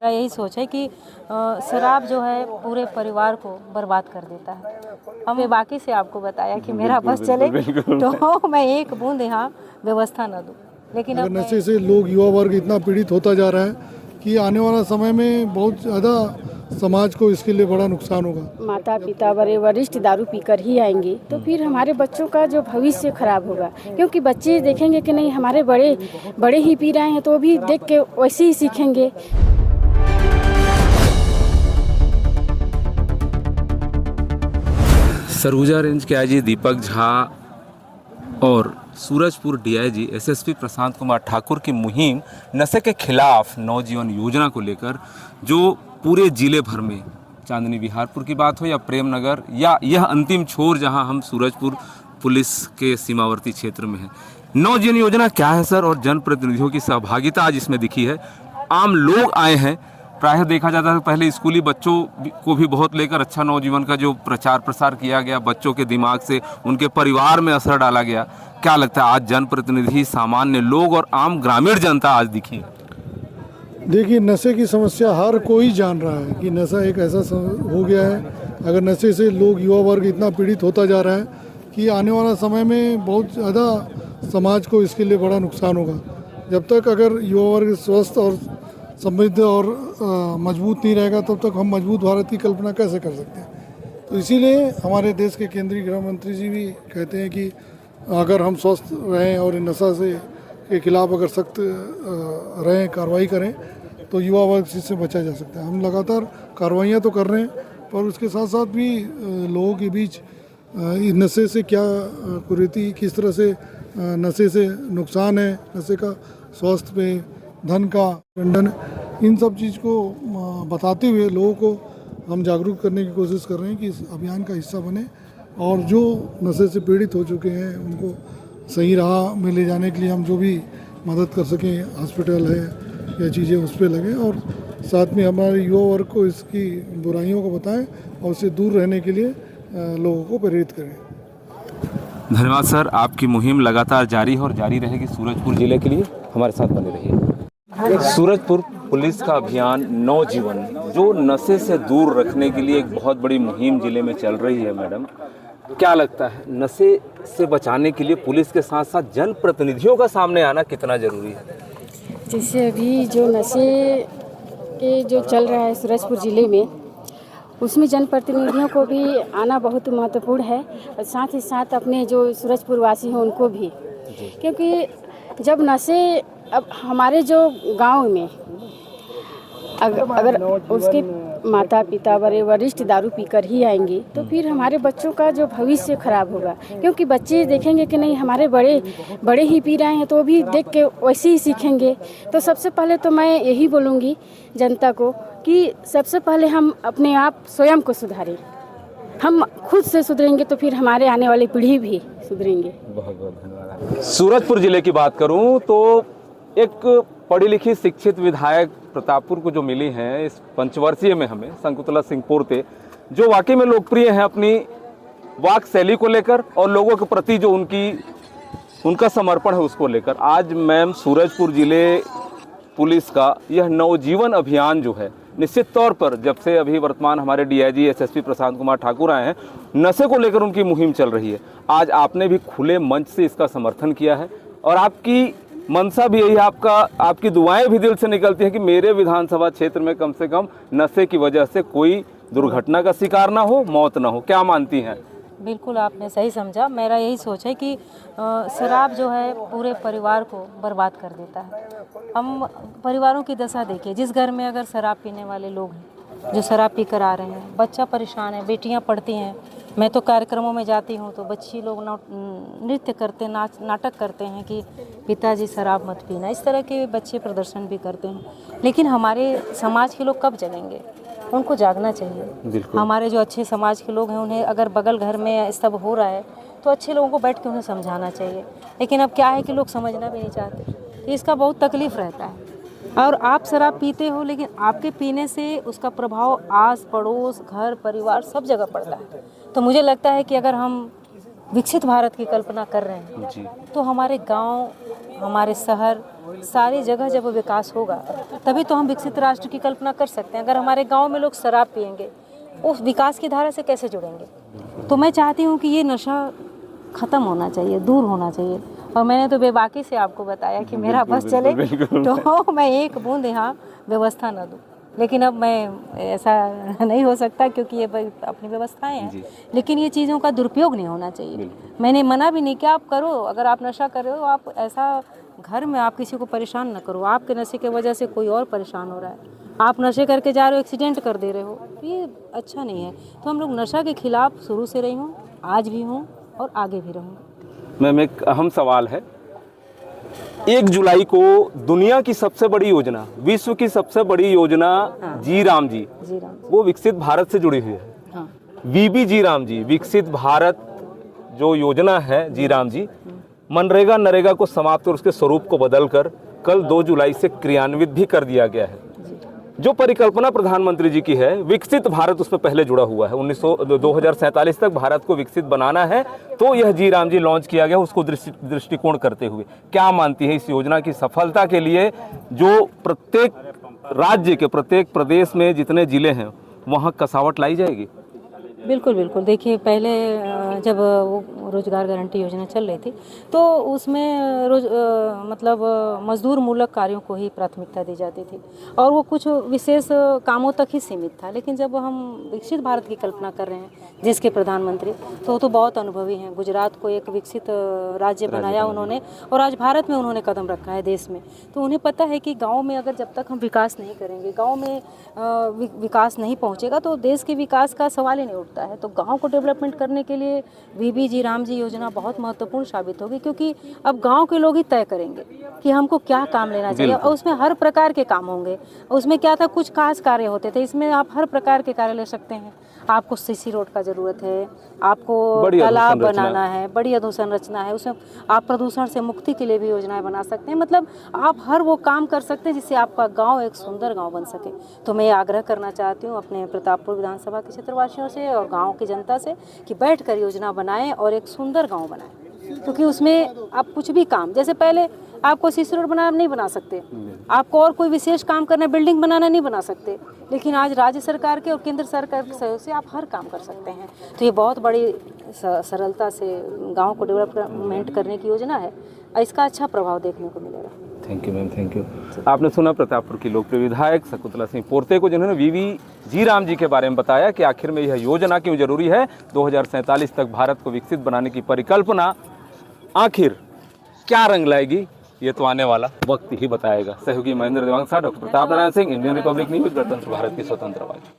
मेरा यही सोच है कि शराब जो है पूरे परिवार को बर्बाद कर देता है। हमें बाकी से आपको बताया कि मेरा बस चले तो मैं एक बूंद यहाँ व्यवस्था न दूँ, लेकिन अब नशे से लोग युवा वर्ग इतना पीड़ित होता जा रहा है कि आने वाला समय में बहुत ज़्यादा समाज को इसके लिए बड़ा नुकसान होगा। माता पिता बड़े वरिष्ठ दारू पीकर ही आएंगे तो फिर हमारे बच्चों का जो भविष्य खराब होगा, क्योंकि बच्चे देखेंगे कि नहीं हमारे बड़े ही पी रहे हैं तो भी देख के वैसे ही सीखेंगे। सरगुजा रेंज के आईजी दीपक झा और सूरजपुर डीआईजी एसएसपी प्रशांत कुमार ठाकुर की मुहिम नशे के खिलाफ नवजीवन योजना को लेकर जो पूरे जिले भर में, चांदनी विहारपुर की बात हो या प्रेमनगर या यह अंतिम छोर जहां हम सूरजपुर पुलिस के सीमावर्ती क्षेत्र में हैं। नवजीवन योजना क्या है सर, और जनप्रतिनिधियों की सहभागिता आज इसमें दिखी है। आम लोग आए हैं, प्रायः देखा जाता है पहले स्कूली बच्चों को भी बहुत लेकर अच्छा नौजीवन का जो प्रचार प्रसार किया गया, बच्चों के दिमाग से उनके परिवार में असर डाला गया। क्या लगता है आज जनप्रतिनिधि, सामान्य लोग और आम ग्रामीण जनता आज दिखी है? देखिए, नशे की समस्या हर कोई जान रहा है कि नशा एक ऐसा हो गया है। अगर नशे से लोग युवा वर्ग इतना पीड़ित होता जा रहा है कि आने वाला समय में बहुत ज़्यादा समाज को इसके लिए बड़ा नुकसान होगा। जब तक अगर युवा वर्ग स्वस्थ और समृद्ध और मजबूत नहीं रहेगा तब तक हम मजबूत भारत की कल्पना कैसे कर सकते हैं। तो इसीलिए हमारे देश के केंद्रीय गृह मंत्री जी भी कहते हैं कि अगर हम स्वस्थ रहें और नशा से के खिलाफ अगर सख्त रहें, कार्रवाई करें तो युवा वर्ग इससे बचा जा सकता है। हम लगातार कार्रवाइयाँ तो कर रहे हैं, पर उसके साथ साथ भी लोगों के बीच नशे से क्या कुरीति, किस तरह से नशे से नुकसान है, नशे का स्वास्थ्य पे, धन का दंडन, इन सब चीज़ को बताते हुए लोगों को हम जागरूक करने की कोशिश कर रहे हैं कि इस अभियान का हिस्सा बने और जो नशे से पीड़ित हो चुके हैं उनको सही राह में ले जाने के लिए हम जो भी मदद कर सकें, हॉस्पिटल है या चीज़ें उस पर लगें, और साथ में हमारे युवा वर्ग को इसकी बुराइयों को बताएं और उससे दूर रहने के लिए लोगों को प्रेरित करें। धन्यवाद सर, आपकी मुहिम लगातार जारी है और जारी रहेगी। सूरजपुर जिले के लिए हमारे साथ बने रहिए। सूरजपुर पुलिस का अभियान नवजीवन, जो नशे से दूर रखने के लिए एक बहुत बड़ी मुहिम जिले में चल रही है। मैडम, क्या लगता है नशे से बचाने के लिए पुलिस के साथ साथ जनप्रतिनिधियों का सामने आना कितना जरूरी है? जैसे अभी जो नशे के जो चल रहा है सूरजपुर ज़िले में, उसमें जनप्रतिनिधियों को भी आना बहुत महत्वपूर्ण है, और साथ ही साथ अपने जो सूरजपुर वासी हैं उनको भी, क्योंकि जब नशे अब हमारे जो गांव में अगर उसके माता पिता बड़े वरिष्ठ दारू पीकर ही आएंगे तो फिर हमारे बच्चों का जो भविष्य खराब होगा, क्योंकि बच्चे देखेंगे कि नहीं हमारे बड़े ही पी रहे हैं तो भी देख के वैसे ही सीखेंगे। तो सबसे पहले तो मैं यही बोलूँगी जनता को कि सबसे पहले हम अपने आप स्वयं को सुधारें। हम खुद से सुधरेंगे तो फिर हमारे आने वाली पीढ़ी भी सुधरेंगे। बहुत बहुत धन्यवाद। सूरजपुर जिले की बात करूं तो एक पढ़ी लिखी शिक्षित विधायक प्रतापपुर को जो मिली हैं इस पंचवर्षीय में हमें, शंकुतला सिंह पोर्ते, जो वाकई में लोकप्रिय हैं अपनी वाक शैली को लेकर और लोगों के प्रति जो उनका समर्पण है उसको लेकर। आज मैम सूरजपुर जिले पुलिस का यह नवजीवन अभियान जो है, निश्चित तौर पर जब से अभी वर्तमान हमारे डीआईजी एसएसपी प्रशांत कुमार ठाकुर आए हैं, नशे को लेकर उनकी मुहिम चल रही है। आज आपने भी खुले मंच से इसका समर्थन किया है और आपकी मनसा भी यही, आपकी दुआएं भी दिल से निकलती हैं कि मेरे विधानसभा क्षेत्र में कम से कम नशे की वजह से कोई दुर्घटना का शिकार ना हो, मौत ना हो। क्या मानती हैं? बिल्कुल आपने सही समझा। मेरा यही सोच है कि शराब जो है पूरे परिवार को बर्बाद कर देता है। हम परिवारों की दशा देखिए, जिस घर में अगर शराब पीने वाले लोग हैं, जो शराब पी कर आ रहे हैं, बच्चा परेशान है, बेटियां पढ़ती हैं। मैं तो कार्यक्रमों में जाती हूँ तो बच्ची लोग नृत्य करते, नाटक करते हैं कि पिताजी शराब मत पीना। इस तरह के बच्चे प्रदर्शन भी करते हैं। लेकिन हमारे समाज के लोग कब जगेंगे? उनको जागना चाहिए। हमारे जो अच्छे समाज के लोग हैं, उन्हें अगर बगल घर में सब हो रहा है तो अच्छे लोगों को बैठ के उन्हें समझाना चाहिए। लेकिन अब क्या है कि लोग समझना भी नहीं चाहते, तो इसका बहुत तकलीफ रहता है। और आप शराब पीते हो, लेकिन आपके पीने से उसका प्रभाव आस पड़ोस, घर परिवार सब जगह पड़ता है। तो मुझे लगता है कि अगर हम विकसित भारत की कल्पना कर रहे हैं तो हमारे गांव, हमारे शहर, सारी जगह जब विकास होगा तभी तो हम विकसित राष्ट्र की कल्पना कर सकते हैं। अगर हमारे गांव में लोग शराब पिएंगे, उस विकास की धारा से कैसे जुड़ेंगे? तो मैं चाहती हूँ कि ये नशा ख़त्म होना चाहिए, दूर होना चाहिए। और मैंने तो बेबाकी से आपको बताया कि मेरा बस चले तो मैं एक बूंद यहाँ व्यवस्था न दूँ, लेकिन अब मैं ऐसा नहीं हो सकता क्योंकि ये अपनी व्यवस्थाएं हैं। लेकिन ये चीज़ों का दुरुपयोग नहीं होना चाहिए। मैंने मना भी नहीं किया, आप करो, अगर आप नशा कर रहे हो, आप ऐसा घर में आप किसी को परेशान न करो। आपके नशे की वजह से कोई और परेशान हो रहा है, आप नशे करके जा रहे हो, एक्सीडेंट कर दे रहे हो, ये अच्छा नहीं है। तो हम लोग नशा के खिलाफ शुरू से रही हूँ, आज भी हूँ और आगे भी रहूँगी। मैम, एक अहम सवाल है, 1 जुलाई को दुनिया की सबसे बड़ी योजना, विश्व की सबसे बड़ी योजना जी राम जी, वो विकसित भारत से जुड़ी हुई है। हाँ। वीबी जी राम जी, विकसित भारत जो योजना है जी राम जी, मनरेगा नरेगा को समाप्त और उसके स्वरूप को बदलकर कल 2 जुलाई से क्रियान्वित भी कर दिया गया है। जो परिकल्पना प्रधानमंत्री जी की है, विकसित भारत उसमें पहले जुड़ा हुआ है। 2047 तक भारत को विकसित बनाना है, तो यह जी राम जी लॉन्च किया गया, उसको दृष्टिकोण करते हुए क्या मानती है इस योजना की सफलता के लिए जो प्रत्येक राज्य के प्रत्येक प्रदेश में जितने जिले हैं वहाँ कसावट लाई जाएगी? बिल्कुल बिल्कुल। देखिए, पहले जब वो रोजगार गारंटी योजना चल रही थी तो उसमें मतलब मजदूर मूलक कार्यों को ही प्राथमिकता दी जाती थी और वो कुछ विशेष कामों तक ही सीमित था। लेकिन जब हम विकसित भारत की कल्पना कर रहे हैं जिसके प्रधानमंत्री, तो वो तो बहुत अनुभवी हैं। गुजरात को एक विकसित राज्य बनाया उन्होंने और आज भारत में उन्होंने कदम रखा है देश में। तो उन्हें पता है कि गाँव में अगर जब तक हम विकास नहीं करेंगे, गाँव में विकास नहीं पहुँचेगा तो देश के विकास का सवाल ही नहीं उठता है। तो गांव को डेवलपमेंट करने के लिए वीबी जी राम जी योजना बहुत महत्वपूर्ण साबित होगी, क्योंकि अब गांव के लोग ही तय करेंगे कि हमको क्या काम लेना चाहिए और उसमें हर प्रकार के काम होंगे। उसमें क्या था, कुछ खास कार्य होते थे, इसमें आप हर प्रकार के कार्य ले सकते हैं। आपको सीसी रोड का ज़रूरत है, आपको तालाब बनाना है, बड़ी अधोसंरचना है, उसमें आप प्रदूषण से मुक्ति के लिए भी योजनाएं बना सकते हैं। मतलब आप हर वो काम कर सकते हैं जिससे आपका गांव एक सुंदर गांव बन सके। तो मैं आग्रह करना चाहती हूँ अपने प्रतापपुर विधानसभा के क्षेत्रवासियों से और गाँव की जनता से कि बैठकर योजना बनाएं और एक सुंदर गाँव बनाएं, क्योंकि उसमें आप कुछ भी काम, जैसे पहले आपको सीसी रोड बनाना नहीं बना सकते, आपको और कोई विशेष काम करना, बिल्डिंग बनाना नहीं बना सकते, लेकिन आज राज्य सरकार के और केंद्र सरकार के सहयोग से आप हर काम कर सकते हैं। तो ये बहुत बड़ी सरलता से गांव को डेवलपमेंट करने की योजना है, इसका अच्छा प्रभाव देखने को मिलेगा। Thank you ma'am, thank you. आपने सुना प्रतापपुर की लोकप्रिय विधायक शकुंतला सिंह पोर्ते को, जिन्होंने वीवी जी राम जी के बारे में बताया कि आखिर में यह योजना क्यों जरूरी है। 2047 तक भारत को विकसित बनाने की परिकल्पना आखिर क्या रंग लाएगी, ये तो आने वाला वक्त ही बताएगा। सहयोगी Mahendra Devang, doctor Pratap Narayan Singh, Indian Republic news, गणतंत्र भारत की स्वतंत्र आवाज।